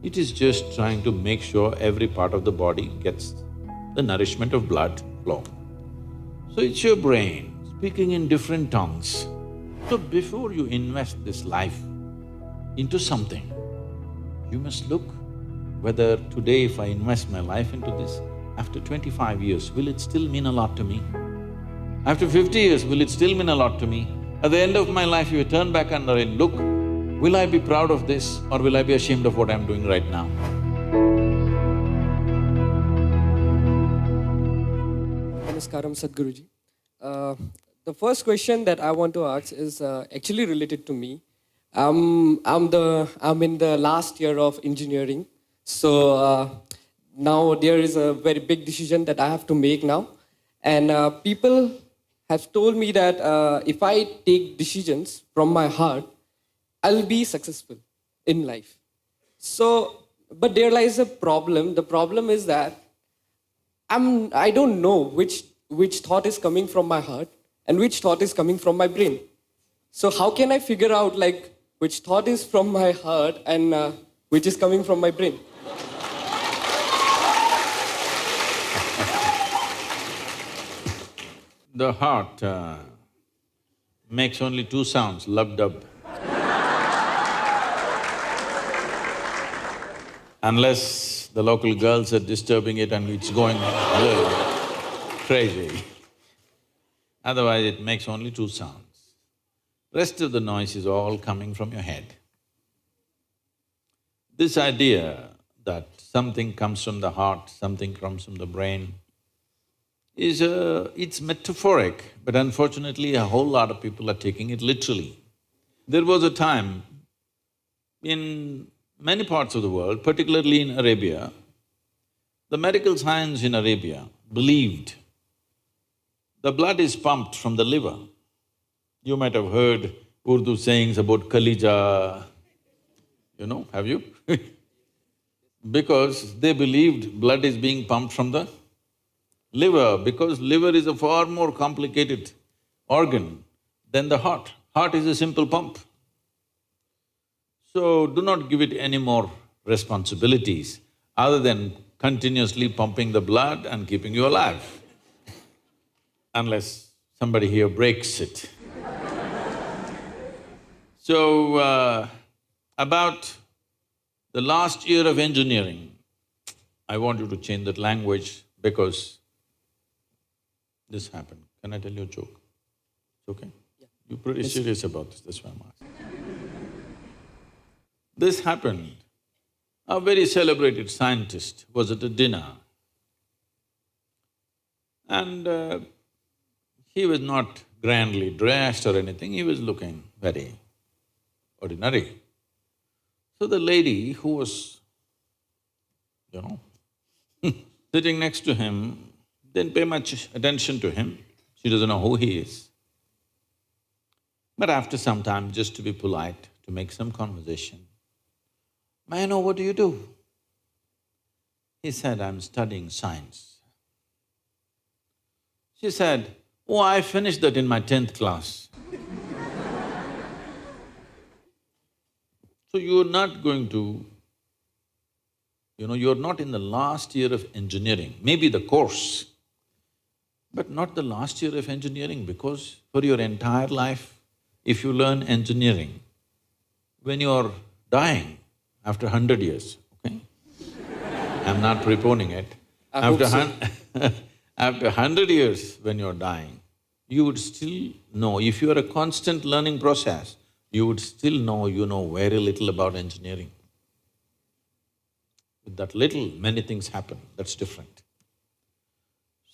It is just trying to make sure every part of the body gets the nourishment of blood flow. So it's your brain speaking in different tongues. So before you invest this life into something, you must look whether today if I invest my life into this, after 25 years, will it still mean a lot to me? After 50 years, will it still mean a lot to me? At the end of my life, if I turn back and I look, will I be proud of this or will I be ashamed of what I'm doing right now? Namaskaram, Sadguruji. The first question that I want to ask is actually related to me. I'm in the last year of engineering, so now there is a very big decision that I have to make now, and people have told me that if I take decisions from my heart, I'll be successful in life. So, but there lies a problem. The problem is that I don't know which thought is coming from my heart and which thought is coming from my brain. So how can I figure out like which thought is from my heart and which is coming from my brain? The heart makes only two sounds, lub-dub. Unless the local girls are disturbing it and it's going a little crazy. Otherwise, it makes only two sounds. Rest of the noise is all coming from your head. This idea that something comes from the heart, something comes from the brain, it's metaphoric, but unfortunately a whole lot of people are taking it literally. There was a time in many parts of the world, particularly in Arabia, the medical science in Arabia believed the blood is pumped from the liver. You might have heard Urdu sayings about Kalija, have you? Because they believed blood is being pumped from the liver, because liver is a far more complicated organ than the heart. Heart is a simple pump. So do not give it any more responsibilities other than continuously pumping the blood and keeping you alive, unless somebody here breaks it. So, about the last year of engineering, I want you to change that language because this happened. Can I tell you a joke? It's okay? Yeah. You're pretty serious about this, that's why I'm asking. This happened. A very celebrated scientist was at a dinner and he was not grandly dressed or anything, he was looking very ordinary. So the lady who was, sitting next to him didn't pay much attention to him, she doesn't know who he is. But after some time, just to be polite, to make some conversation, "May I know what do you do?" He said, "I'm studying science." She said, "Oh, I finished that in my 10th class." So you're not going to, you're not in the last year of engineering, maybe the course, but not the last year of engineering, because for your entire life, if you learn engineering, when you're dying, after 100 years, okay? I'm not preponing it. After 100 years when you're dying, you would still know, if you're a constant learning process, you would still know you know very little about engineering. With that little, many things happen, that's different.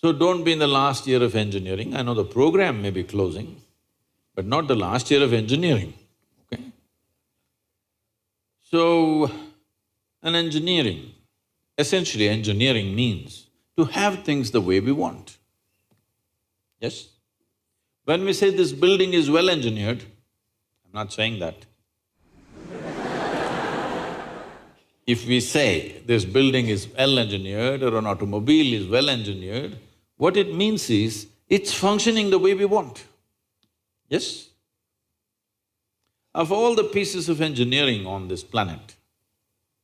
So don't be in the last year of engineering. I know the program may be closing, but not the last year of engineering, okay? So, essentially engineering means to have things the way we want. Yes? When we say this building is well engineered, I'm not saying that. If we say this building is well engineered or an automobile is well engineered, what it means is it's functioning the way we want. Yes? Of all the pieces of engineering on this planet,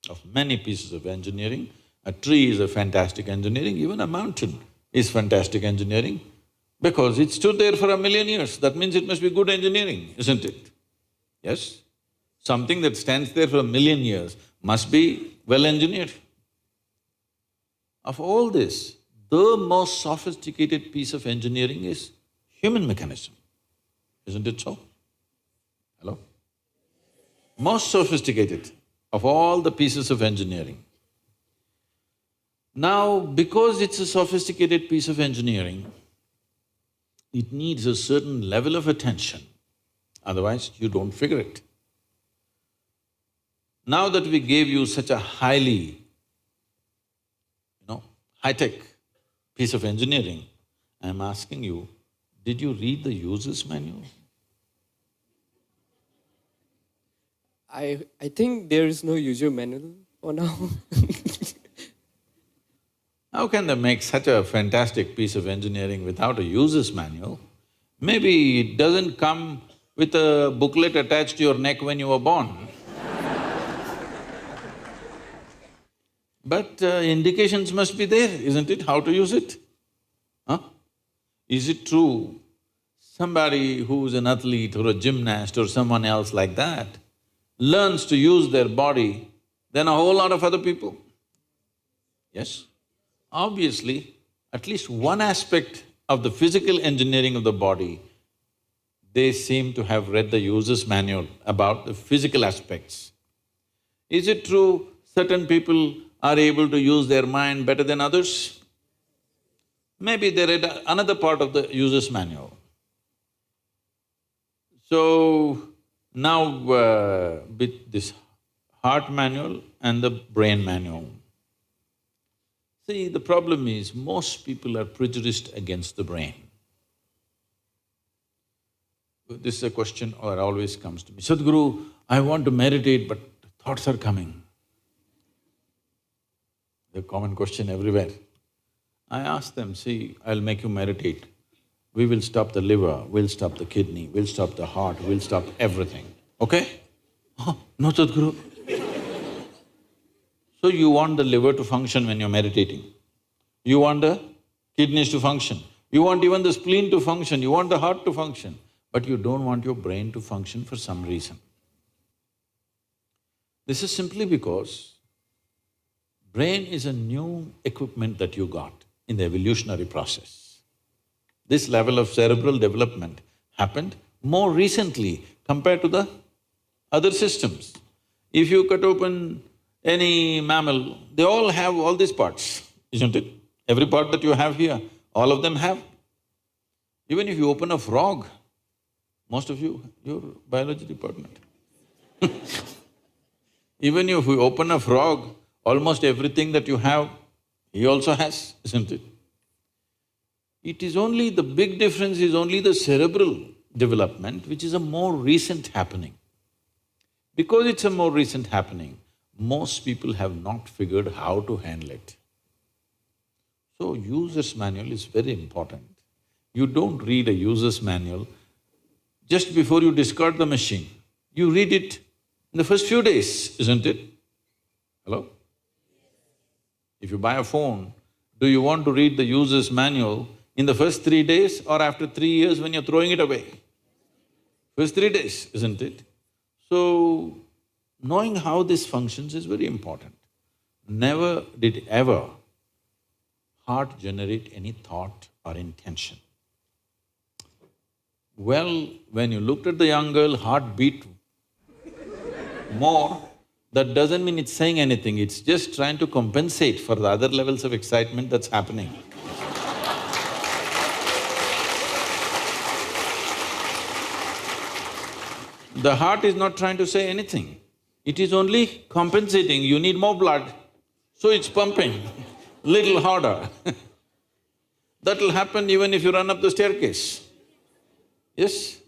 of many pieces of engineering. A tree is a fantastic engineering, even a mountain is fantastic engineering because it stood there for 1,000,000 years. That means it must be good engineering, isn't it? Yes? Something that stands there for 1,000,000 years must be well engineered. Of all this, the most sophisticated piece of engineering is human mechanism, isn't it so? Hello? Most sophisticated of all the pieces of engineering. Now, because it's a sophisticated piece of engineering, it needs a certain level of attention, otherwise you don't figure it. Now that we gave you such a highly, high-tech piece of engineering, I'm asking you, did you read the user's manual? I think there is no user manual for now. How can they make such a fantastic piece of engineering without a user's manual? Maybe it doesn't come with a booklet attached to your neck when you were born. But indications must be there, isn't it, how to use it? Huh? Is it true somebody who's an athlete or a gymnast or someone else like that learns to use their body than a whole lot of other people? Yes? Obviously, at least one aspect of the physical engineering of the body, they seem to have read the user's manual about the physical aspects. Is it true certain people are able to use their mind better than others? Maybe they read another part of the user's manual. So, now with this heart manual and the brain manual, see, the problem is most people are prejudiced against the brain. This is a question that always comes to me, Sadhguru, I want to meditate but thoughts are coming. The common question everywhere. I ask them, see, I'll make you meditate. We will stop the liver, we'll stop the kidney, we'll stop the heart, we'll stop everything, okay? Oh, no, Sadhguru. So you want the liver to function when you're meditating. You want the kidneys to function. You want even the spleen to function, you want the heart to function. But you don't want your brain to function for some reason. This is simply because brain is a new equipment that you got in the evolutionary process. This level of cerebral development happened more recently compared to the other systems. If you cut open any mammal, they all have all these parts, isn't it? Every part that you have here, all of them have. Even if you open a frog, most of you, you're biology department. Even if you open a frog, almost everything that you have, he also has, isn't it? It is only… the big difference is only the cerebral development, which is a more recent happening. Because it's a more recent happening, most people have not figured how to handle it. So, user's manual is very important. You don't read a user's manual just before you discard the machine. You read it in the first few days, isn't it? Hello? If you buy a phone, do you want to read the user's manual in the first 3 days or after 3 years when you're throwing it away? First 3 days, isn't it? So, knowing how this functions is very important. Never did ever heart generate any thought or intention. Well, when you looked at the young girl, heart beat more, that doesn't mean it's saying anything, it's just trying to compensate for the other levels of excitement that's happening. The heart is not trying to say anything, it is only compensating, you need more blood, so it's pumping little harder. That'll happen even if you run up the staircase. Yes?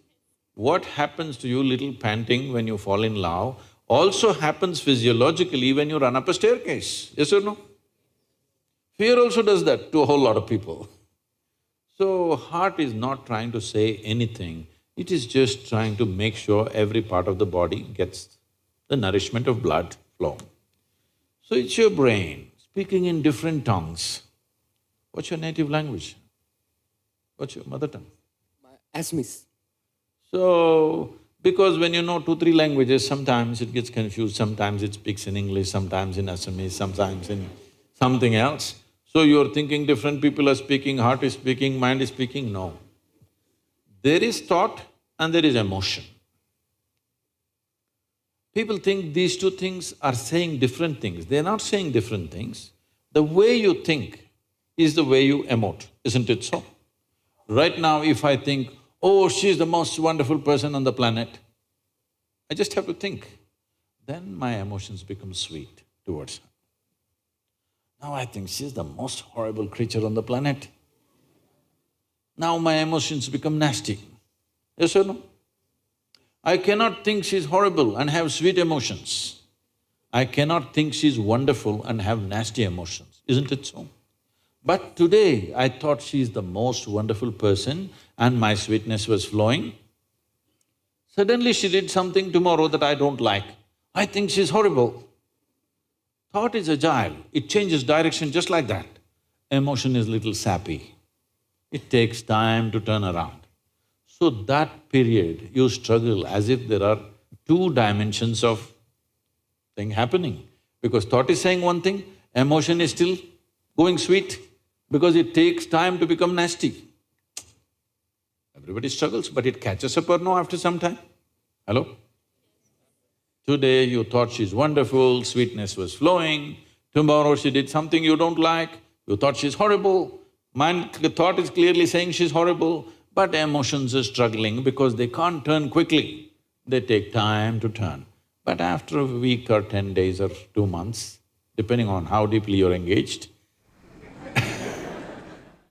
What happens to you little panting when you fall in love also happens physiologically when you run up a staircase, yes or no? Fear also does that to a whole lot of people. So, heart is not trying to say anything, it is just trying to make sure every part of the body gets the nourishment of blood flow. So it's your brain speaking in different tongues. What's your native language? What's your mother tongue? Asmis. So, because when you know 2, 3 languages, sometimes it gets confused, sometimes it speaks in English, sometimes in Assamese, sometimes in something else. So you're thinking different people are speaking, heart is speaking, mind is speaking, no. There is thought and there is emotion. People think these two things are saying different things. They're not saying different things. The way you think is the way you emote, isn't it so? Right now, if I think, oh, she's the most wonderful person on the planet, I just have to think. Then my emotions become sweet towards her. Now I think she's the most horrible creature on the planet. Now my emotions become nasty. Yes or no? I cannot think she's horrible and have sweet emotions. I cannot think she's wonderful and have nasty emotions, isn't it so? But today, I thought she's the most wonderful person and my sweetness was flowing. Suddenly she did something tomorrow that I don't like. I think she's horrible. Thought is agile, it changes direction just like that. Emotion is little sappy. It takes time to turn around. So that period, you struggle as if there are 2 dimensions of thing happening. Because thought is saying one thing, emotion is still going sweet, because it takes time to become nasty. Everybody struggles, but it catches up or no after some time? Hello? Today you thought she's wonderful, sweetness was flowing, tomorrow she did something you don't like, you thought she's horrible. The thought is clearly saying she's horrible, but emotions are struggling because they can't turn quickly. They take time to turn. But after a week or 10 days or 2 months, depending on how deeply you're engaged,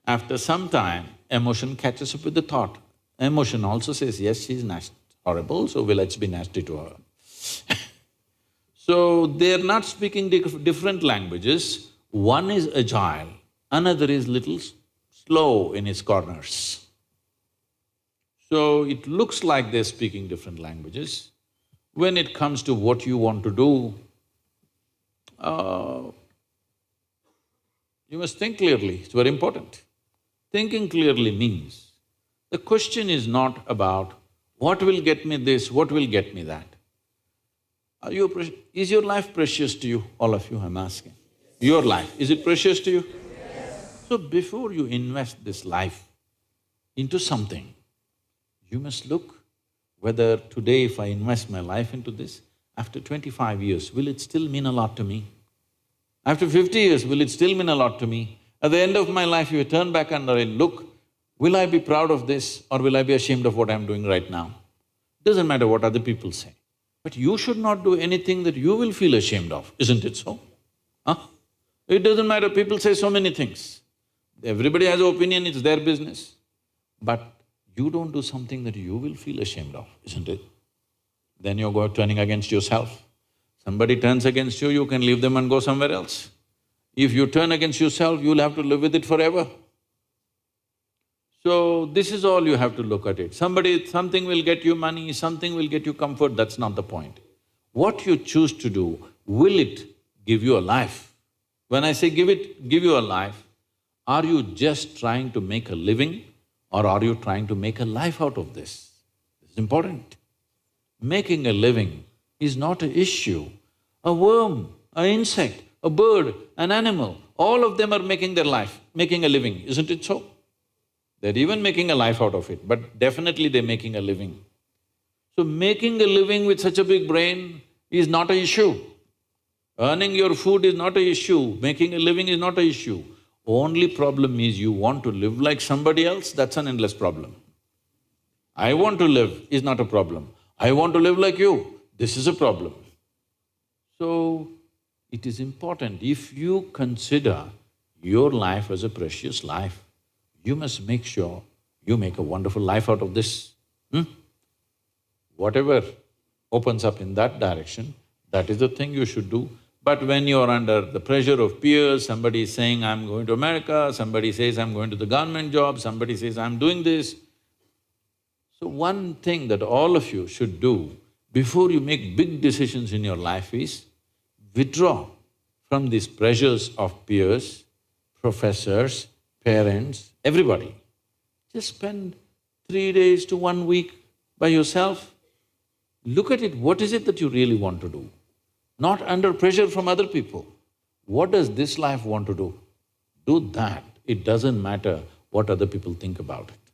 after some time, emotion catches up with the thought. Emotion also says, yes, she's horrible, so let's be nasty to her. So, they're not speaking different languages. One is agile, another is little slow in its corners. So, it looks like they're speaking different languages. When it comes to what you want to do, you must think clearly, it's very important. Thinking clearly means, the question is not about what will get me this, what will get me that. Is your life precious to you? All of you, I'm asking. Your life, is it precious to you? Yes. So before you invest this life into something, you must look whether today if I invest my life into this, after 25 years, will it still mean a lot to me? After 50 years, will it still mean a lot to me? At the end of my life, if you turn back and I look, will I be proud of this or will I be ashamed of what I'm doing right now? Doesn't matter what other people say. But you should not do anything that you will feel ashamed of, isn't it so? Huh? It doesn't matter, people say so many things. Everybody has an opinion, it's their business. But you don't do something that you will feel ashamed of, isn't it? Then you're turning against yourself. Somebody turns against you, you can leave them and go somewhere else. If you turn against yourself, you'll have to live with it forever. So, this is all you have to look at it. Something will get you money, something will get you comfort, that's not the point. What you choose to do, will it give you a life? When I say give you a life, are you just trying to make a living or are you trying to make a life out of this? It's important. Making a living is not an issue. A worm, an insect, a bird, an animal, all of them are making their life, making a living, isn't it so? They're even making a life out of it, but definitely they're making a living. So making a living with such a big brain is not an issue. Earning your food is not an issue, making a living is not an issue. Only problem is you want to live like somebody else, that's an endless problem. I want to live is not a problem. I want to live like you, this is a problem. So, it is important, if you consider your life as a precious life, you must make sure you make a wonderful life out of this. Whatever opens up in that direction, that is the thing you should do. But when you're under the pressure of peers, somebody is saying, I'm going to America, somebody says, I'm going to the government job, somebody says, I'm doing this. So one thing that all of you should do before you make big decisions in your life is withdraw from these pressures of peers, professors, parents, everybody. Just spend 3 days to 1 week by yourself. Look at it, what is it that you really want to do? Not under pressure from other people. What does this life want to do? Do that. It doesn't matter what other people think about it.